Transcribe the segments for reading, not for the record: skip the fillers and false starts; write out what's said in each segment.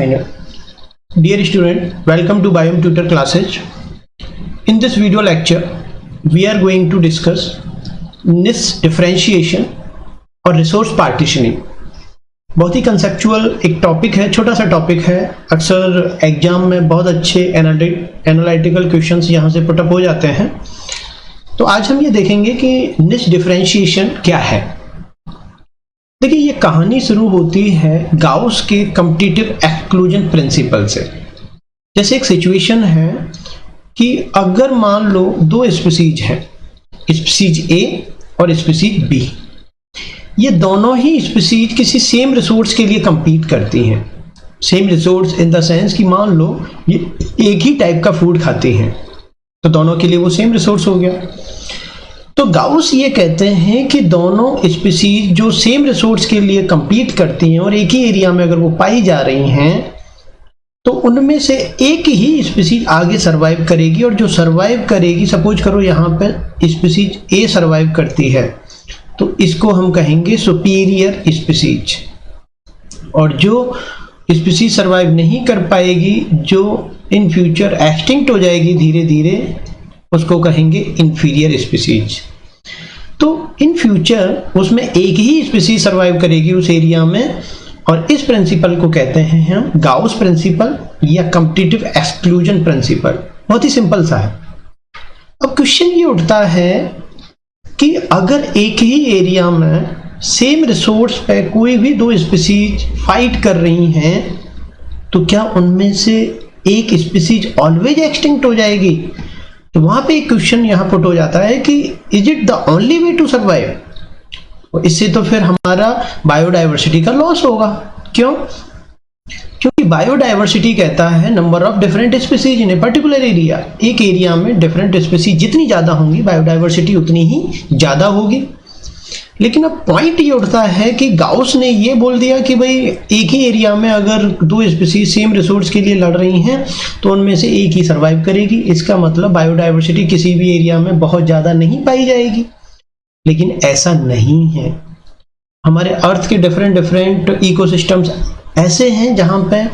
Dear student, welcome to Biome Tutor classes. In this video lecture, we are going to discuss niche differentiation और resource partitioning. बहुत ही conceptual एक topic है, छोटा सा topic है। अक्सर एग्जाम में बहुत अच्छे एनालिटिकल क्वेश्चंस यहाँ से पुटअप हो जाते हैं। तो आज हम ये देखेंगे कि निच डिफरेंशिएशन क्या है। देखिए, ये कहानी शुरू होती है गाउस के कॉम्पिटिटिव एक्सक्लूजन प्रिंसिपल से। जैसे एक सिचुएशन है कि अगर मान लो दो स्पीसीज हैं, स्पीसीज ए और स्पीसीज बी, ये दोनों ही स्पीसीज किसी सेम रिसोर्स के लिए compete करती हैं। Same resource in the sense कि मान लो ये एक ही टाइप का फूड खाती हैं, तो दोनों के लिए वो सेम रिसोर्स हो गया। तो गाउस ये कहते हैं कि दोनों स्पीसीज जो सेम रिसोर्स के लिए compete करती हैं और एक ही एरिया में अगर वो पाई जा रही हैं, तो उनमें से एक ही स्पीसीज आगे सरवाइव करेगी। और जो सरवाइव करेगी, सपोज करो यहाँ पे स्पीसीज ए सरवाइव करती है, तो इसको हम कहेंगे सुपीरियर स्पीसीज। और जो स्पीसीज सरवाइव नहीं कर पाएगी, जो इन फ्यूचर एक्सटिंक्ट हो जाएगी धीरे धीरे, उसको कहेंगे इंफीरियर स्पीसीज। तो इन फ्यूचर उसमें एक ही स्पीसीज सरवाइव करेगी उस एरिया में, और इस प्रिंसिपल को कहते हैं हम गाउस प्रिंसिपल या कॉम्पिटिटिव एक्सक्लूजन प्रिंसिपल। बहुत ही सिंपल सा है। अब क्वेश्चन ये उठता है कि अगर एक ही एरिया में सेम रिसोर्स पे कोई भी दो स्पीसीज फाइट कर रही हैं, तो क्या उनमें से एक स्पीसीज ऑलवेज एक्सटिंक्ट हो जाएगी? तो वहां पे एक क्वेश्चन यहां पुट हो जाता है कि is it the only way to survive? इससे तो फिर हमारा बायोडाइवर्सिटी का लॉस होगा। क्यों? क्योंकि बायोडाइवर्सिटी कहता है number of different species in a particular area. एक एरिया में डिफरेंट स्पीसीज जितनी ज्यादा होंगी, बायोडाइवर्सिटी उतनी ही ज्यादा होगी। लेकिन अब पॉइंट ये उठता है कि गाउस ने ये बोल दिया कि भाई एक ही एरिया में अगर दो स्पीसीज सेम रिसोर्स के लिए लड़ रही हैं, तो उनमें से एक ही सरवाइव करेगी। इसका मतलब बायोडाइवर्सिटी किसी भी एरिया में बहुत ज्यादा नहीं पाई जाएगी। लेकिन ऐसा नहीं है। हमारे अर्थ के डिफरेंट इकोसिस्टम्स ऐसे हैं जहां पे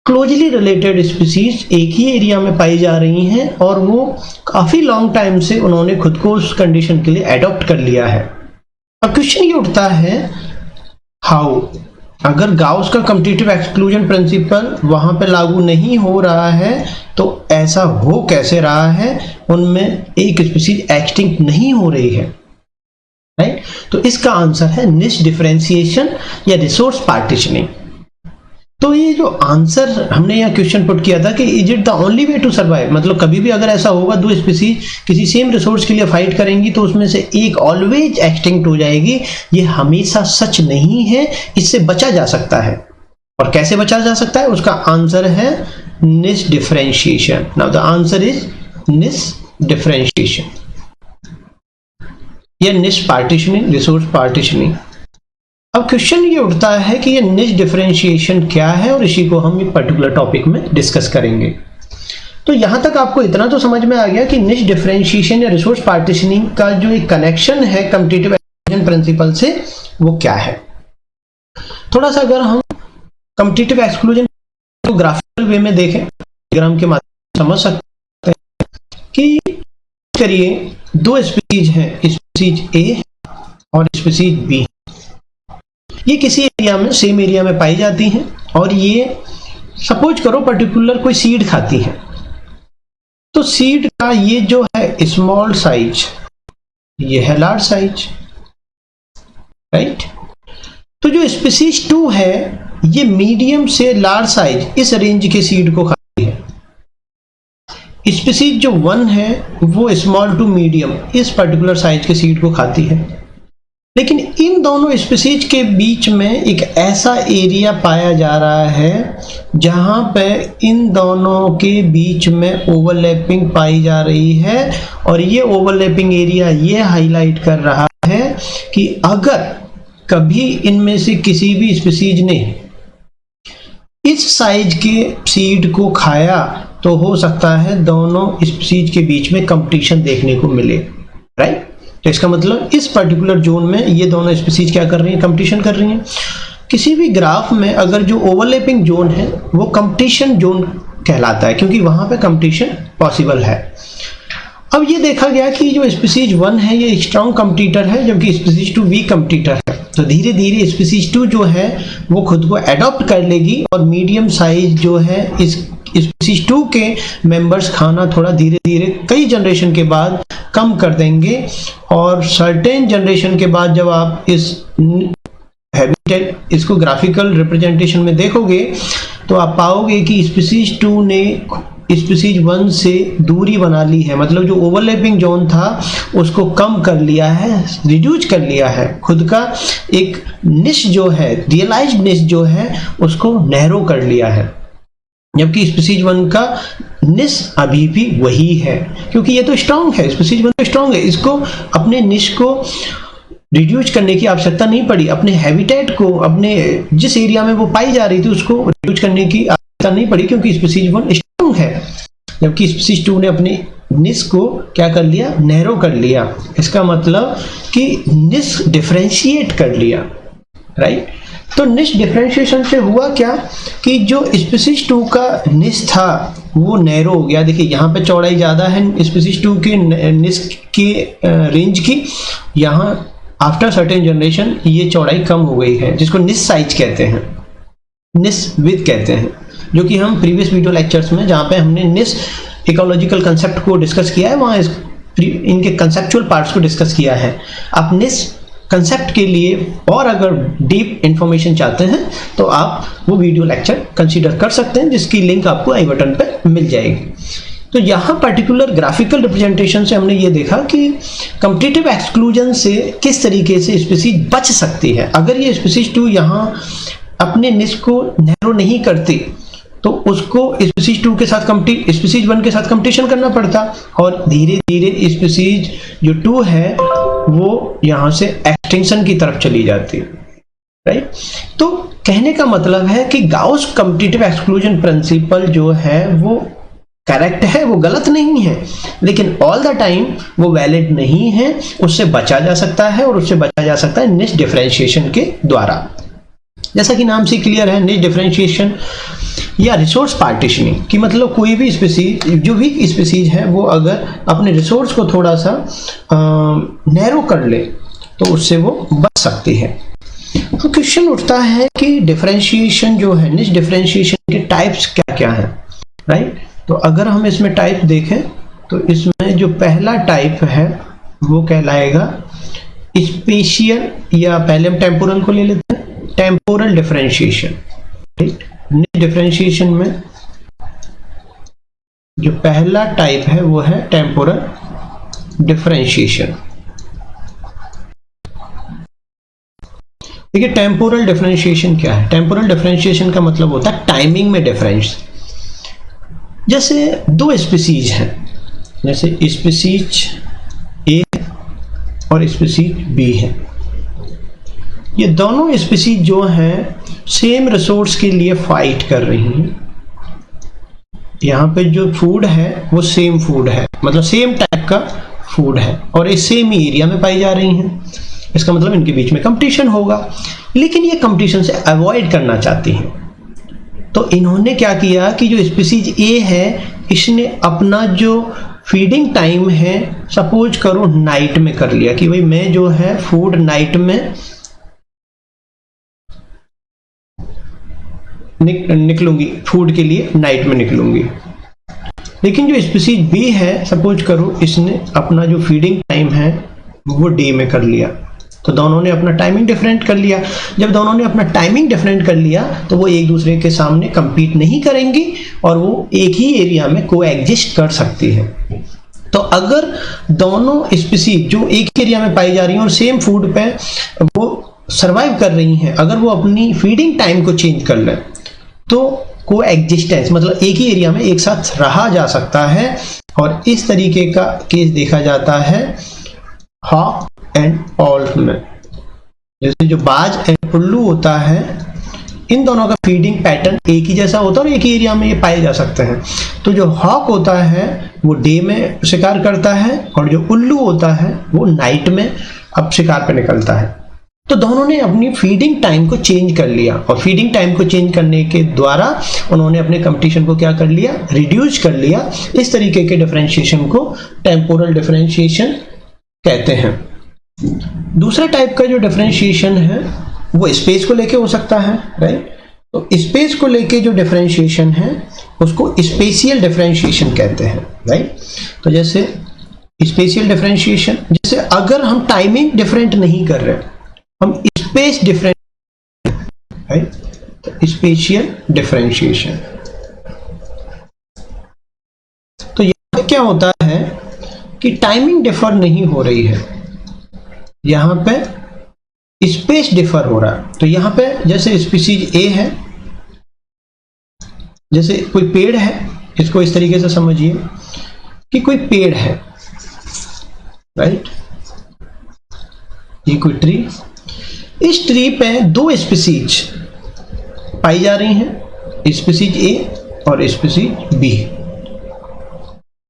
क्लोजली रिलेटेड स्पीसीज एक ही एरिया में पाई जा रही हैं, और वो काफी लॉन्ग टाइम से उन्होंने खुद को उस कंडीशन के लिए एडॉप्ट कर लिया है। अब क्वेश्चन ये उठता है, हाउ? अगर गाउस का कॉम्पिटिटिव एक्सक्लूजन प्रिंसिपल वहां पे लागू नहीं हो रहा है, तो ऐसा हो कैसे रहा है? उनमें एक स्पीसीज एक्सटिंक्ट नहीं हो रही है, राइट? तो इसका आंसर है निच डिफरेंशिएशन या रिसोर्स पार्टीशनिंग। तो ये जो आंसर हमने यहाँ क्वेश्चन पुट किया था कि is it the only way to survive, मतलब कभी भी अगर ऐसा होगा दो स्पीसीज किसी सेम रिसोर्स के लिए फाइट करेंगी, तो उसमें से एक ऑलवेज एक्सटिंक्ट हो जाएगी। ये हमेशा सच नहीं है, इससे बचा जा सकता है। और कैसे बचा जा सकता है? उसका आंसर है निच differentiation. Now the answer is निच डिफरेंशिएशन या निच पार्टीशनिंग, रिसोर्स पार्टीशनिंग। अब क्वेश्चन ये उठता है कि ये निच डिफरेंशिएशन क्या है, और इसी को हम एक पर्टिकुलर टॉपिक में डिस्कस करेंगे। तो यहां तक आपको इतना तो समझ में आ गया कि निच डिफरेंशिएशन या रिसोर्स पार्टीशनिंग का जो एक कनेक्शन है कॉम्पिटिटिव एक्सक्लूजन प्रिंसिपल से, वो क्या है। थोड़ा सा अगर हम कॉम्पिटिटिव एक्सक्लूजन को ग्राफिकल वे में देखें, डायग्राम के माध्यम से समझ सकते हैं कि करिए दो स्पीसीज हैं, स्पीसीज ए और स्पीसीज बी। ये किसी एरिया में, सेम एरिया में पाई जाती हैं, और ये सपोज करो पर्टिकुलर कोई सीड खाती हैं। तो सीड का ये जो है स्मॉल साइज, ये है लार्ज साइज, राइट? तो जो स्पीसीज 2 है, ये मीडियम से लार्ज साइज इस रेंज के सीड को खाती है। स्पीसीज जो 1 है, वो स्मॉल टू मीडियम इस पर्टिकुलर साइज के सीड को खाती है। लेकिन इन दोनों स्पीसीज के बीच में एक ऐसा एरिया पाया जा रहा है जहां पे इन दोनों के बीच में ओवरलैपिंग पाई जा रही है, और ये ओवरलैपिंग एरिया ये हाईलाइट कर रहा है कि अगर कभी इनमें से किसी भी स्पीसीज ने इस साइज के सीड को खाया, तो हो सकता है दोनों स्पीसीज के बीच में कंपटीशन देखने को मिले, राइट? तो इसका मतलब इस पर्टिकुलर जोन में ये दोनों स्पीसीज क्या कर रही हैं? कंपटीशन कर रही हैं। किसी भी ग्राफ में अगर जो ओवरलैपिंग जोन है वो कंपटीशन जोन कहलाता है, क्योंकि वहां पे कंपटीशन पॉसिबल है। अब ये देखा गया कि जो स्पीसीज 1 है ये स्ट्रॉन्ग कंपटीटर है, जबकि स्पीसीज 2 वीक कंपटीटर है। तो धीरे धीरे स्पीसीज 2 जो है वो खुद को एडॉप्ट कर लेगी और मीडियम साइज जो है इस स्पीसीज 2 के मेंबर्स खाना थोड़ा धीरे धीरे कई जनरेशन के बाद कम कर देंगे, और सर्टेन जनरेशन के बाद जब आप इस हैबिटेट इसको ग्राफिकल रिप्रेजेंटेशन में देखोगे तो आप पाओगे कि स्पीसीज 2 ने स्पीसीज 1 से दूरी बना ली है, मतलब जो ओवरलैपिंग जोन था उसको कम कर लिया है, रिड्यूस कर लिया है, खुद का एक निश जो है, रियलाइज्ड निश जो है उसको नैरो कर लिया है। जबकि स्पीसीज 1 का निश अभी भी वही है, क्योंकि ये तो स्ट्रांग है, स्पीसीज 1 तो स्ट्रांग है, इसको अपने निश को रिड्यूस करने की आवश्यकता नहीं पड़ी, अपने हैबिटेट को, अपने जिस एरिया में वो पाई जा रही थी उसको रिड्यूस करने की आवश्यकता नहीं पड़ी, क्योंकि स्पीसीज 1 स्ट्रांग है। जबकि स्पीसीज 2 ने अपने निश को क्या कर लिया, नैरो कर लिया। इसका मतलब कि निश डिफरेंशिएट कर लिया, राइट। तो निश डिफरेंशिएशन से हुआ क्या कि जो स्पीसीज 2 का निश था वो नैरो हो गया। देखिए यहाँ पे चौड़ाई ज़्यादा है स्पीसीज 2 के निश की रेंज की, यहाँ आफ्टर सर्टेन जनरेशन ये चौड़ाई कम हो गई है, जिसको निश साइज कहते हैं, निश विड्थ कहते हैं, जो कि हम प्रीवियस वीडियो लेक्चर्स में जहाँ पे हमने निश इकोलॉजिकल कंसेप्ट को डिस्कस किया है वहाँ इनके कंसेप्चुअल पार्ट्स को डिस्कस किया है। आप निश कंसेप्ट के लिए और अगर डीप इंफॉर्मेशन चाहते हैं तो आप वो वीडियो लेक्चर कंसीडर कर सकते हैं, जिसकी लिंक आपको आई बटन पे मिल जाएगी। तो यहाँ पर्टिकुलर ग्राफिकल रिप्रेजेंटेशन से हमने ये देखा कि कॉम्पिटिटिव एक्सक्लूजन से किस तरीके से स्पीसीज बच सकती है। अगर ये स्पीसीज 2 यहाँ अपने निश को नैरो नहीं करती तो उसको स्पीसीज 2 के साथ स्पीसीज 1 के साथ कंपटीशन करना पड़ता, और धीरे धीरे स्पीसीज जो 2 है वो यहाँ से एक्सटिंक्शन की तरफ चली जाती, राइट। तो कहने का मतलब है कि गाउस कॉम्पिटिटिव एक्सक्लूजन प्रिंसिपल जो है वो करेक्ट है, वो गलत नहीं है, लेकिन ऑल द टाइम वो वैलिड नहीं है। उससे बचा जा सकता है, और उससे बचा जा सकता है निश डिफरेंशिएशन के द्वारा। जैसा कि नाम से क्लियर है, निश डिफरेंशिएशन या रिसोर्स पार्टीशनिंग की मतलब कोई भी स्पीसीज, जो वीक स्पीसीज है वो अगर अपने रिसोर्स को थोड़ा सा नैरो कर ले तो उससे वो बच सकती है। तो क्वेश्चन उठता है कि डिफरेंशिएशन जो है, निश डिफरेंशिएशन के टाइप्स क्या क्या हैं, राइट। तो अगर हम इसमें टाइप देखें तो इसमें जो पहला टाइप है वो कहलाएगा स्पेशियल, या पहले हम टेम्पोरल को ले लेते हैं, टेम्पोरल डिफरेंशिएशन, राइट। निश डिफरेंशिएशन में जो पहला टाइप है वो है टेम्पोरल डिफरेंशिएशन। देखिए टेम्पोरल डिफरेंशिएशन क्या है। टेम्पोरल डिफरेंशिएशन का मतलब होता है टाइमिंग में डिफरेंस। जैसे दो स्पीसीज हैं, जैसे स्पीसीज ए और स्पीसीज बी है, ये दोनों स्पीसीज जो हैं सेम रिसोर्स के लिए फाइट कर रही हैं। यहाँ पे जो फूड है वो सेम फूड है, मतलब सेम टाइप का फूड है, और ये सेम ही एरिया में पाई जा रही हैं। इसका मतलब इनके बीच में कंपटीशन होगा, लेकिन ये कंपटीशन से अवॉइड करना चाहती हैं। तो इन्होंने क्या किया कि जो स्पीसीज ए है इसने अपना जो फीडिंग टाइम है सपोज करो नाइट में कर लिया, कि भाई मैं जो है फूड नाइट में निकलूंगी, फूड के लिए नाइट में निकलूंगी। लेकिन जो स्पीसीज बी है सपोज करो इसने अपना जो फीडिंग टाइम है वो डे में कर लिया, तो दोनों ने अपना टाइमिंग डिफरेंट कर लिया। जब दोनों ने अपना टाइमिंग डिफरेंट कर लिया तो वो एक दूसरे के सामने compete नहीं करेंगी और वो एक ही एरिया में कोएग्जिस्ट कर सकती है। तो अगर दोनों स्पीसीज जो एक एरिया में पाई जा रही हैं और सेम फूड पे वो सर्वाइव कर रही हैं, अगर वो अपनी फीडिंग टाइम को चेंज कर लें तो कोएग्जिस्टेंस मतलब एक ही एरिया में एक साथ रहा जा सकता है। और इस तरीके का केस देखा जाता है हॉक एंड ऑल्ट में। जैसे जो बाज एंड उल्लू होता है, इन दोनों का फीडिंग पैटर्न एक ही जैसा होता है और एक ही एरिया में ये पाए जा सकते हैं। तो जो हॉक होता है वो डे में शिकार करता है और जो उल्लू होता है वो नाइट में अब शिकार पे निकलता है। तो दोनों ने अपनी फीडिंग टाइम को चेंज कर लिया, और फीडिंग टाइम को चेंज करने के द्वारा उन्होंने अपने कंपटीशन को क्या कर लिया, रिड्यूस कर लिया। इस तरीके के डिफरेंशिएशन को टेम्पोरल डिफरेंशिएशन कहते हैं। दूसरा टाइप का जो डिफरेंशिएशन है वो स्पेस को लेके हो सकता है, राइट। तो स्पेस को लेके जो डिफरेंशिएशन है उसको स्पेशियल डिफरेंशिएशन कहते हैं, राइट। तो जैसे स्पेशियल डिफरेंशिएशन, जैसे अगर हम टाइमिंग डिफरेंट नहीं कर रहे, हम स्पेस डिफरेंट, राइट, तो स्पेशियल डिफरेंशिएशन। तो यहां क्या होता है कि टाइमिंग डिफर नहीं हो रही है, यहां पे स्पेस डिफर हो रहा है। तो यहां पे जैसे स्पीशीज ए है, जैसे कोई पेड़ है, इसको इस तरीके से समझिए कि कोई पेड़ है, राइट, ये कोई ट्री, इस ट्री पे दो स्पीशीज पाई जा रही हैं, स्पीशीज ए और स्पीशीज बी।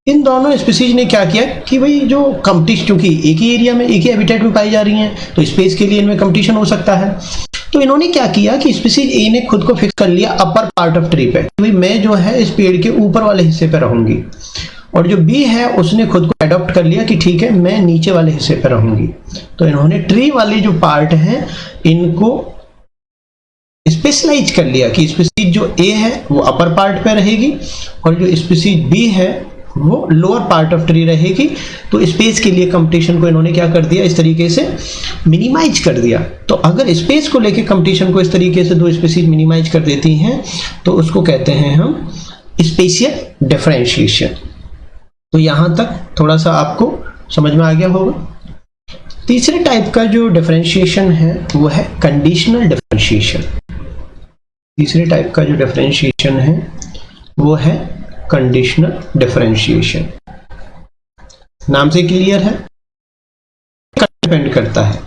इन दोनों स्पीशीज ने क्या किया कि भाई जो कंपटीशन, क्योंकि एक ही एरिया में एक ही हैबिटेट में पाई जा रही हैं तो स्पेस के लिए इनमें कंपटीशन हो सकता है। तो इन्होंने क्या किया कि स्पीशीज ए ने खुद को फिक्स कर लिया अपर पार्ट ऑफ ट्री पे, भाई मैं जो है इस पेड़ के ऊपर वाले हिस्से पे रहूंगी, और जो बी है उसने खुद को अडॉप्ट कर लिया कि ठीक है मैं नीचे वाले हिस्से पे रहूंगी। तो इन्होंने ट्री वाली जो पार्ट है इनको स्पेशलाइज कर लिया कि स्पीशीज जो ए है वो अपर पार्ट पे रहेगी और जो स्पीशीज बी है वो लोअर पार्ट ऑफ ट्री रहेगी। तो स्पेस के लिए कंपटीशन को इन्होंने क्या कर दिया, इस तरीके से मिनिमाइज कर दिया। तो अगर स्पेस को लेके कंपटीशन को इस तरीके से दो स्पीशीज मिनिमाइज कर देती हैं तो उसको कहते हैं हम स्पेशियल डिफरेंशिएशन। तो यहां तक थोड़ा सा आपको समझ में आ गया होगा। तीसरे टाइप का जो डिफरेंशिएशन है वो है कंडीशनल डिफरेंशिएशन। तीसरे टाइप का जो डिफरेंशिएशन है वो है कंडीशनल डिफरेंशिएशन। नाम से क्लियर है, डिपेंड करता है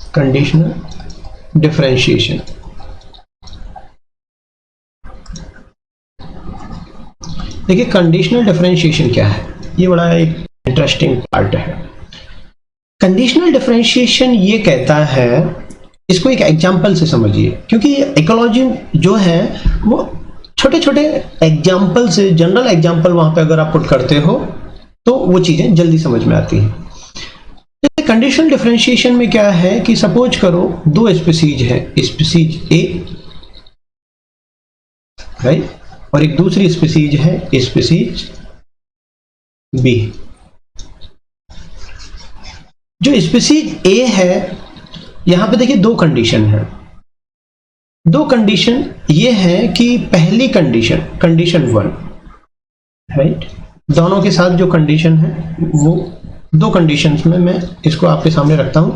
कंडीशनल डिफरेंशिएशन। देखिए कंडीशनल डिफरेंशिएशन क्या है, ये बड़ा एक इंटरेस्टिंग पार्ट है। कंडीशनल डिफरेंशिएशन ये कहता है, इसको एक एग्जांपल से समझिए, क्योंकि इकोलॉजी जो है वो छोटे छोटे एग्जाम्पल से, जनरल एग्जाम्पल वहां पे अगर आप पुट करते हो तो वो चीजें जल्दी समझ में आती हैं। कंडीशनल डिफरेंशिएशन में क्या है कि सपोज करो दो स्पीशीज है, स्पीशीज ए, राइट, और एक दूसरी स्पीशीज है स्पीशीज बी। जो स्पीशीज ए है यहां पे देखिए दो कंडीशन है। दो कंडीशन ये है कि पहली कंडीशन, कंडीशन 1, राइट, दोनों के साथ जो कंडीशन है वो दो कंडीशंस में मैं इसको आपके सामने रखता हूं।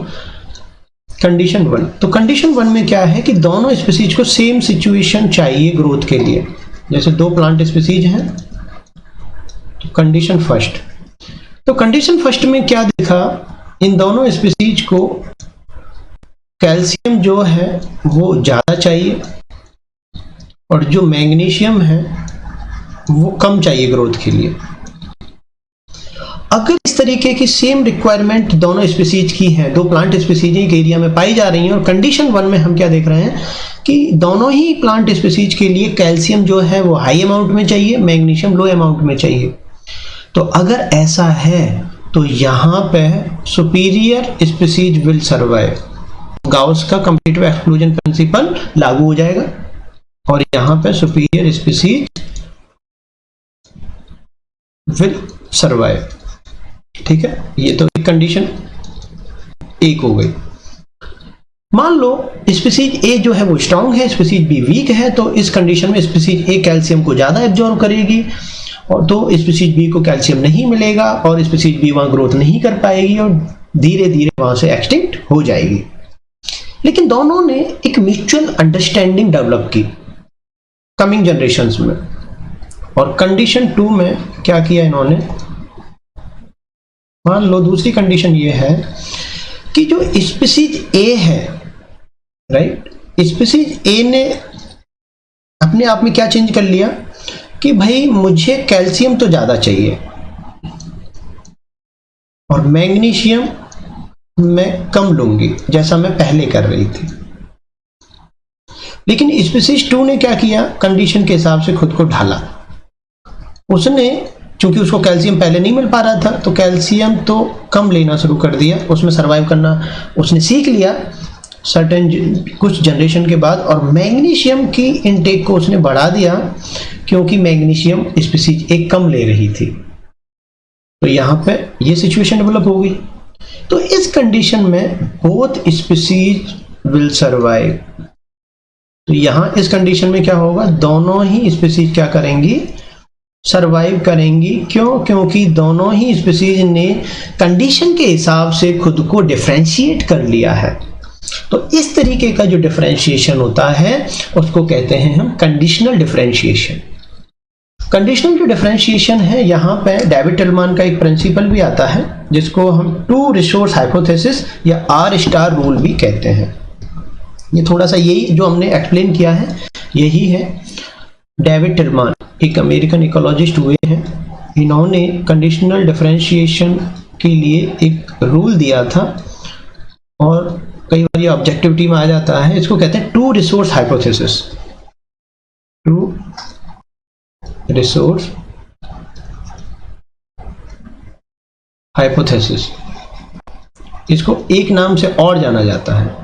कंडीशन 1, तो कंडीशन 1 में क्या है कि दोनों स्पीशीज को सेम सिचुएशन चाहिए ग्रोथ के लिए। जैसे दो प्लांट स्पीशीज हैं, तो कंडीशन फर्स्ट, तो कंडीशन फर्स्ट में क्या दिखा, इन दोनों स्पीशीज को कैल्शियम जो है वो ज्यादा चाहिए और जो मैग्नीशियम है वो कम चाहिए ग्रोथ के लिए। अगर इस तरीके की सेम रिक्वायरमेंट दोनों स्पीशीज की है, दो प्लांट स्पीशीज एक एरिया में पाई जा रही हैं, और कंडीशन 1 में हम क्या देख रहे हैं कि दोनों ही प्लांट स्पीशीज के लिए कैल्शियम जो है वो हाई अमाउंट में चाहिए, मैग्नीशियम लो अमाउंट में चाहिए। तो अगर ऐसा है तो यहां पे superior species will survive, Gauss का कंपीटिटिव एक्सक्लूजन प्रिंसिपल लागू हो जाएगा और यहां पे सुपीरियर स्पीशीज विल सर्वाइव। ठीक है, ये तो कंडीशन एक हो गई। मान लो स्पीशीज ए जो है वो स्ट्रांग है, स्पीशीज बी वीक है, तो इस कंडीशन में स्पीशीज ए कैल्शियम को ज्यादा एब्जॉर्ब करेगी और तो स्पीशीज बी को कैल्शियम नहीं मिलेगा और स्पीशीज बी वहां ग्रोथ नहीं कर पाएगी और धीरे धीरे वहां से एक्सटिंक्ट हो जाएगी। लेकिन दोनों ने एक म्यूचुअल अंडरस्टैंडिंग डेवलप की कमिंग जनरेशंस में, और कंडीशन 2 में क्या किया इन्होंने, मान लो दूसरी कंडीशन ये है कि जो स्पीशीज ए है, राइट, स्पीशीज ए ने अपने आप में क्या चेंज कर लिया कि भाई मुझे कैल्शियम तो ज्यादा चाहिए और मैग्नीशियम मैं कम लूंगी जैसा मैं पहले कर रही थी। लेकिन स्पीसीज 2 ने क्या किया, कंडीशन के हिसाब से खुद को ढाला। उसने, चूंकि उसको कैल्शियम पहले नहीं मिल पा रहा था, तो कैल्शियम तो कम लेना शुरू कर दिया, उसमें सरवाइव करना उसने सीख लिया सर्टेन कुछ जनरेशन के बाद। और मैग्नीशियम की इनटेक को उसने बढ़ा दिया, क्योंकि मैग्नीशियम स्पीसीज 1 कम ले रही थी। तो यहाँ पे ये सिचुएशन डेवलप हो गई। तो इस कंडीशन में बोथ स्पीसीज विल सर्वाइव। तो यहाँ इस कंडीशन में क्या होगा, दोनों ही स्पीसीज क्या करेंगी, सर्वाइव करेंगी। क्यों? क्योंकि दोनों ही स्पीसीज ने कंडीशन के हिसाब से खुद को डिफरेंशिएट कर लिया है। तो इस तरीके का जो डिफरेंशिएशन होता है उसको कहते हैं हम कंडीशनल डिफरेंशिएशन। कंडीशनल जो डिफरेंशिएशन है, यहाँ पे डेविड टिलमान का एक प्रिंसिपल भी आता है जिसको हम 2 रिसोर्स हाइपोथेसिस या R* रूल भी कहते हैं। ये थोड़ा सा यही जो हमने एक्सप्लेन किया है यही है। डेविड टिलमान एक अमेरिकन इकोलॉजिस्ट हुए हैं, इन्होंने कंडीशनल डिफरेंशिएशन के लिए एक रूल दिया था और कई बार ये ऑब्जेक्टिविटी में आ जाता है। इसको कहते हैं 2 रिसोर्स हाइपोथेसिस। 2 रिसोर्स हाइपोथेसिस, इसको एक नाम से और जाना जाता है,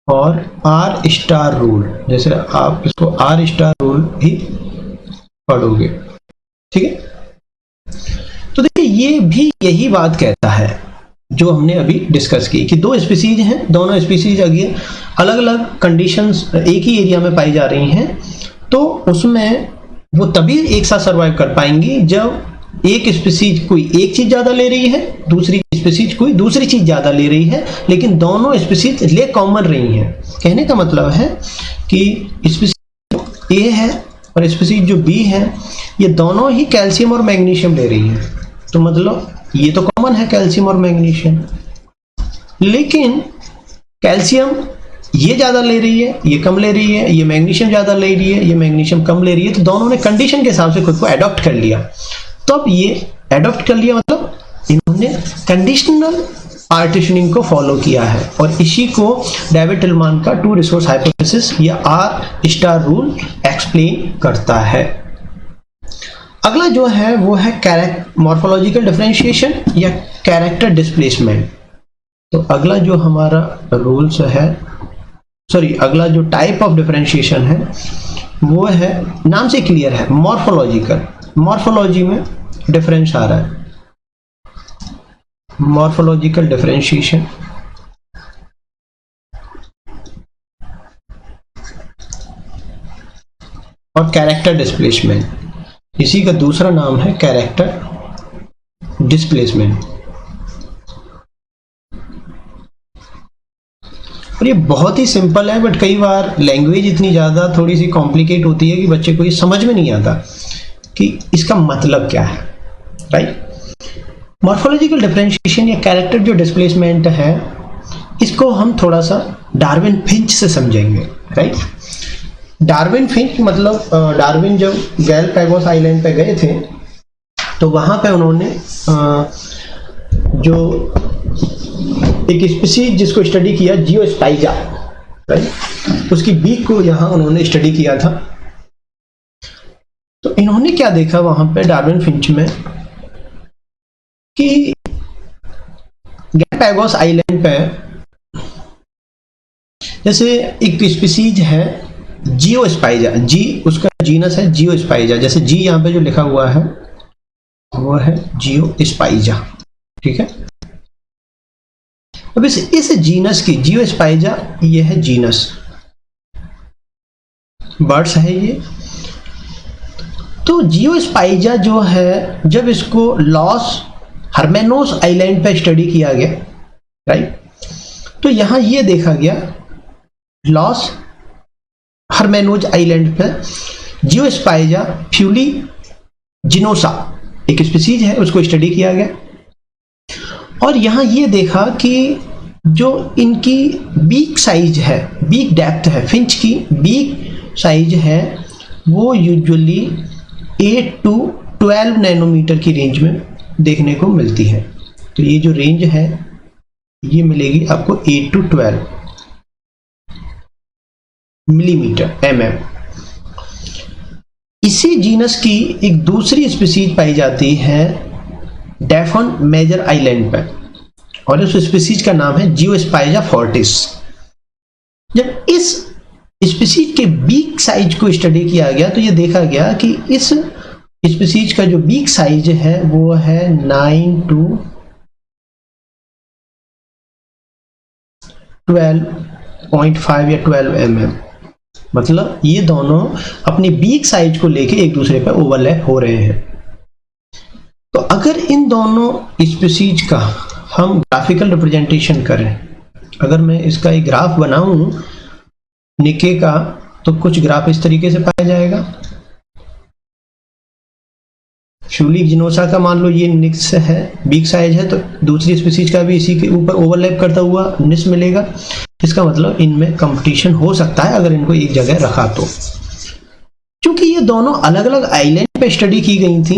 और R* रूल, जैसे आप इसको R* रूल भी पढ़ोगे, ठीक है। तो देखिए ये भी यही बात कहता है जो हमने अभी डिस्कस की कि 2 स्पीसीज हैं, दोनों स्पीसीज अगेन अलग अलग कंडीशंस एक ही एरिया में पाई जा रही हैं, तो उसमें वो तभी एक साथ सर्वाइव कर पाएंगी जब एक स्पीसीज कोई एक चीज ज्यादा ले रही है, दूसरी स्पीसीज कोई दूसरी चीज ज्यादा ले रही है, लेकिन दोनों स्पीसीज ले कॉमन रही हैं। कहने का मतलब है कि स्पीसीज ए है और स्पीसीज जो बी है, ये दोनों ही कैल्शियम और मैग्नीशियम ले रही है। तो मतलब ये तो कॉमन है कैल्शियम और मैग्नीशियम, लेकिन कैल्शियम ये ज्यादा ले रही है, ये कम ले रही है, ये मैग्नीशियम ज्यादा ले रही है, ये मैग्नीशियम कम ले रही है। तो दोनों ने कंडीशन के हिसाब से खुद को एडॉप्ट कर लिया। तो अब ये एडॉप्ट कर लिया मतलब इन्होंने कंडीशनल पार्टीशनिंग को फॉलो किया है, और इसी को डेविड टिलमान का 2 रिसोर्स हाइपोथेसिस या R* रूल एक्सप्लेन करता है। अगला जो है वो है मॉर्फोलॉजिकल डिफरेंशिएशन या कैरेक्टर डिस्प्लेसमेंट। तो अगला जो हमारा रूल्स है, अगला जो टाइप ऑफ डिफरेंशिएशन है वो है, नाम से क्लियर है, मॉर्फोलॉजिकल। मॉर्फोलॉजी में डिफरेंस आ रहा है, मॉर्फोलॉजिकल डिफरेंशिएशन। और कैरेक्टर डिस्प्लेसमेंट, इसी का दूसरा नाम है कैरेक्टर डिस्प्लेसमेंट। और ये बहुत ही सिंपल है, बट कई बार लैंग्वेज इतनी ज़्यादा थोड़ी सी कॉम्प्लिकेट होती है कि बच्चे को ये समझ में नहीं आता कि इसका मतलब क्या है, राइट। मॉर्फोलॉजिकल डिफरेंशिएशन या कैरेक्टर जो डिस्प्लेसमेंट है, इसको हम थोड़ा सा डार्विन फिंच से समझेंगे, राइट। डार्विन फिंच मतलब डार्विन जब गैलापागोस आइलैंड पे गए थे तो वहाँ पे उन्होंने जो एक स्पीसीज जिसको स्टडी किया, जियोस्पाइजा, राइट, उसकी बीक को यहाँ उन्होंने स्टडी किया था। तो इन्होंने क्या देखा वहां पे डार्विन फिंच में कि गैलापागोस आइलैंड पे जैसे एक स्पीसीज है जियोस्पाइजा, जी उसका जीनस है जियोस्पाइजा, जैसे जी यहाँ पे जो लिखा हुआ है वो है जियोस्पाइजा, ठीक है। अब इस जीनस की, जियोस्पाइजा ये है जीनस, बर्ड्स है ये। तो जियोस्पाइजा जो है, जब इसको लॉस हर्मेनोस आइलैंड पे स्टडी किया गया, राइट, तो यहां ये देखा गया लॉस हर्मेनोज आइलैंड पे जियोस्पाइजा फ्यूलिजिनोसा एक स्पीसीज है, उसको स्टडी किया गया। और यहां ये देखा कि जो इनकी बीक साइज है, बीक डेप्थ है, फिंच की बीक साइज है, वो यूजुअली 8 to 12 नैनोमीटर की रेंज में देखने को मिलती है। तो ये जो रेंज है ये मिलेगी आपको 8 to 12 मिलीमीटर mm। इसी जीनस की एक दूसरी स्पीसीज पाई जाती है डेफन मेजर आइलैंड पर, और उस स्पीसीज का नाम है जियोस्पाइजा फोर्टिस। जब इस स्पीसीज के बीक साइज को स्टडी किया गया तो ये देखा गया कि इस स्पीसीज का जो बीक साइज है वो है 9 to 12.5 या 12 mm। मतलब ये दोनों अपनी बीक साइज को लेके एक दूसरे पर ओवरलैप हो रहे हैं। तो अगर इन दोनों स्पीसीज का हम ग्राफिकल रिप्रेजेंटेशन करें, अगर मैं इसका एक ग्राफ बनाऊं निके का, तो कुछ ग्राफ इस तरीके से पाया जाएगा। फ्यूली जिनोसा का मान लो ये निक्स है, बिग साइज है, तो दूसरी स्पीसीज का भी इसी के ऊपर ओवरलैप करता हुआ निस मिलेगा। इसका मतलब इनमें कंपटीशन हो सकता है अगर इनको एक जगह रखा तो। क्योंकि ये दोनों अलग अलग आइलैंड पे स्टडी की गई थी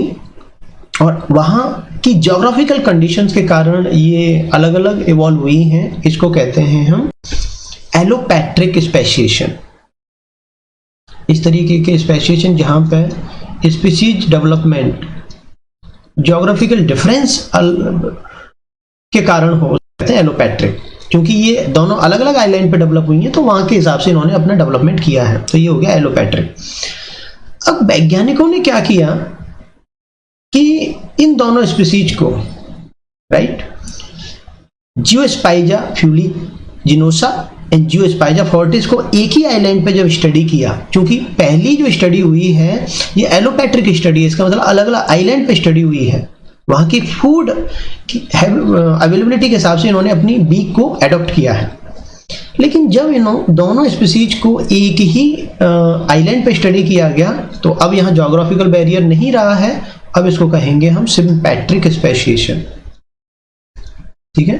और वहां की ज्योग्राफिकल कंडीशंस के कारण ये अलग अलग इवॉल्व हुई हैं, इसको कहते हैं हम एलोपैट्रिक स्पेशिएशन। इस तरीके के स्पेशिएशन जहां पे स्पीसीज डेवलपमेंट ज्योग्राफिकल डिफरेंस के कारण हो सकते हैं एलोपैट्रिक। क्योंकि ये दोनों अलग अलग आइलैंड पे डेवलप हुई हैं तो वहां के हिसाब से इन्होंने अपना डेवलपमेंट किया है, तो ये हो गया एलोपैट्रिक। अब वैज्ञानिकों ने क्या किया कि इन दोनों स्पीसीज को राइट जियोस्पाइजा फ्यूलिजिनोसा एंड जियोस्पाइजा फोर्टिस को एक ही आइलैंड पे जब स्टडी किया, क्योंकि पहली जो स्टडी हुई है ये एलोपैट्रिक स्टडी है, इसका मतलब अलग अलग आइलैंड पे स्टडी हुई है, वहां की फूड की अवेलेबिलिटी के हिसाब से इन्होंने अपनी बीक को एडॉप्ट किया है। लेकिन जब इन्होंने दोनों स्पीसीज को एक ही आइलैंड पे स्टडी किया गया तो अब यहाँ ज्योग्राफिकल बैरियर नहीं रहा है, अब इसको कहेंगे हम सिम्पैट्रिक स्पेशिएशन। ठीक है,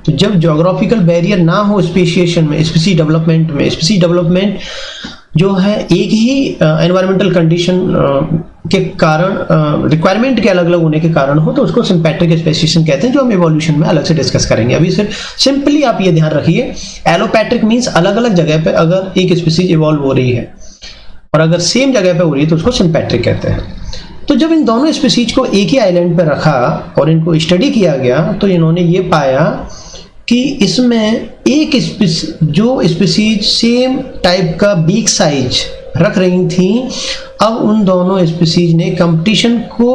तो जब ज्योग्राफिकल बैरियर ना हो स्पेशिएशन में, स्पीसीज डेवलपमेंट में, स्पीसीज डेवलपमेंट जो है एक ही एनवायरमेंटल कंडीशन के कारण, रिक्वायरमेंट के अलग अलग होने के कारण हो, तो उसको सिम्पैट्रिक स्पेशिएशन कहते हैं, जो हम इवोल्यूशन में अलग से डिस्कस करेंगे। अभी सिर्फ सिंपली आप ये ध्यान रखिए, एलोपैट्रिक मींस अलग अलग जगह पे अगर एक स्पीसीज इवॉल्व हो रही है और अगर सेम जगह पे हो रही है तो उसको सिम्पैट्रिक कहते हैं। तो जब इन दोनों स्पीसीज को एक ही आइलैंड पे रखा और इनको स्टडी किया गया तो इन्होंने ये पाया कि इसमें एक जो स्पीसीज सेम टाइप का बीक साइज रख रही थी, अब उन दोनों स्पीसीज ने कंपटीशन को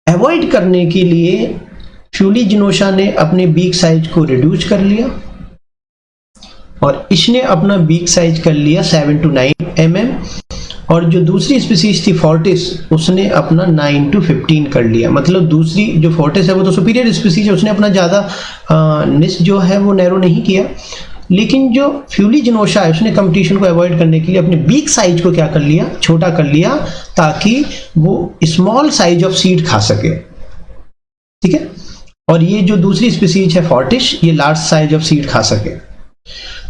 अवॉइड करने के लिए फ्यूलिजिनोसा ने अपने बीक साइज को रिड्यूस कर लिया और इसने अपना बीक साइज कर लिया 7 to 9 mm, और जो दूसरी स्पीसीज थी फोर्टिस उसने अपना 9 to 15 कर लिया। मतलब दूसरी जो फोर्टिस है वो तो सुपीरियर स्पीसीज है, उसने अपना ज़्यादा निस जो है वो नैरो नहीं किया, लेकिन जो फ्यूलिजिनोसा है उसने कंपटीशन को अवॉइड करने के लिए अपने बीक साइज को क्या कर लिया, छोटा कर लिया, ताकि वो स्मॉल साइज ऑफ सीड खा सके। ठीक है, और ये जो दूसरी स्पीसीज है फोर्टिस, ये लार्ज साइज ऑफ सीड खा सके।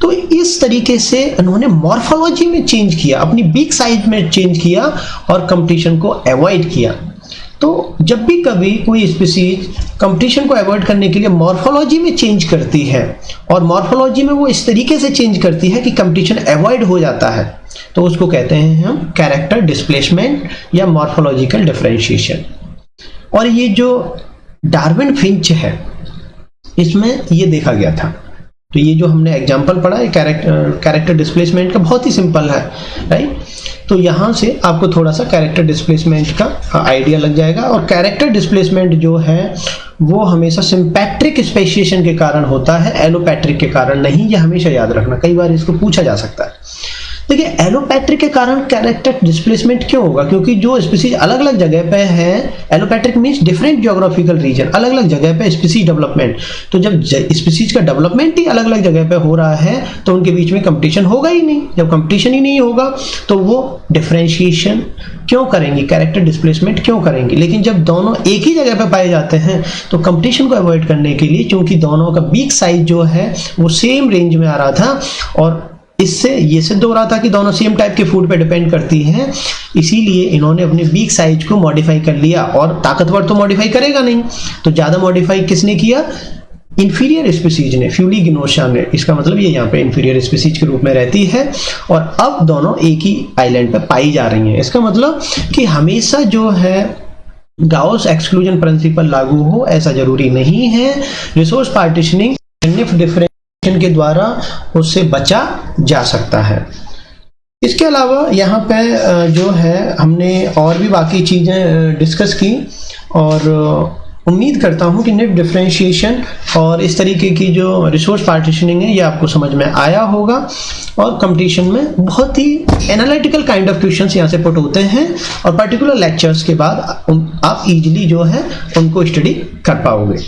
तो इस तरीके से उन्होंने मॉर्फोलॉजी में चेंज किया, अपनी बीक साइज में चेंज किया और कंपटीशन को अवॉइड किया। तो जब भी कभी कोई स्पीसीज कंपटीशन को अवॉइड करने के लिए मॉर्फोलॉजी में चेंज करती है और मॉर्फोलॉजी में वो इस तरीके से चेंज करती है कि कंपटीशन अवॉइड हो जाता है, तो उसको कहते हैं हम कैरेक्टर डिस्प्लेसमेंट या मॉर्फोलॉजिकल डिफरेंशिएशन। और ये जो डार्विन फिंच है इसमें ये देखा गया था। तो ये जो हमने एग्जांपल पढ़ा है कैरेक्टर डिस्प्लेसमेंट का, बहुत ही सिंपल है राइट। तो यहाँ से आपको थोड़ा सा कैरेक्टर डिस्प्लेसमेंट का आइडिया लग जाएगा। और कैरेक्टर डिस्प्लेसमेंट जो है वो हमेशा सिम्पैट्रिक स्पेशिएशन के कारण होता है, एलोपैट्रिक के कारण नहीं। ये हमेशा याद रखना, कई बार इसको पूछा जा सकता है। देखिए, एलोपैट्रिक के कारण कैरेक्टर डिस्प्लेसमेंट क्यों होगा? क्योंकि जो स्पीसीज अलग अलग जगह पे है, allopatric means different geographical region, अलग अलग जगह पे स्पीसीज डेवलपमेंट। तो जब स्पीसीज का डेवलपमेंट ही अलग अलग जगह पे हो रहा है तो उनके बीच में कंपटीशन होगा ही नहीं। जब कंपटीशन ही नहीं होगा तो वो डिफरेंशिएशन क्यों करेंगी, कैरेक्टर डिस्प्लेसमेंट क्यों करेंगी? लेकिन जब दोनों एक ही जगह पे पाए जाते हैं तो कंपटीशन को अवॉइड करने के लिए, क्योंकि दोनों का बीक साइज जो है वो सेम रेंज में आ रहा था और इससे ये सिद्ध हो रहा था कि दोनों सेम टाइप के फूड पे डिपेंड करती हैं, इसीलिए इन्होंने अपने बीक साइज को मॉडिफाई कर लिया। और ताकतवर तो मॉडिफाई करेगा नहीं, तो ज्यादा मॉडिफाई किसने किया? इंफीरियर स्पीसीज ने, फ्यूलीगिनोसा ने, इसका मतलब ये यहाँ पे इंफीरियर स्पीसीज के रूप में रहती है और अब दोनों एक ही आइलैंड पे पाई जा रही हैं। इसका मतलब कि हमेशा जो है गाउस एक्सक्लूजन प्रिंसिपल लागू हो ऐसा जरूरी नहीं है। रिसोर्स पार्टीशनिंग डिफरेंशिएशन के द्वारा उससे बचा जा सकता है। इसके अलावा यहाँ पे जो है हमने और भी बाकी चीज़ें डिस्कस की और उम्मीद करता हूँ कि नेट डिफरेंशिएशन और इस तरीके की जो रिसोर्स पार्टीशनिंग है ये आपको समझ में आया होगा और कंपटीशन में बहुत ही एनालिटिकल काइंड ऑफ क्वेश्चंस यहाँ से पुट होते हैं और पर्टिकुलर लेक्चर्स के बाद आप इजीली जो है उनको स्टडी कर पाओगे।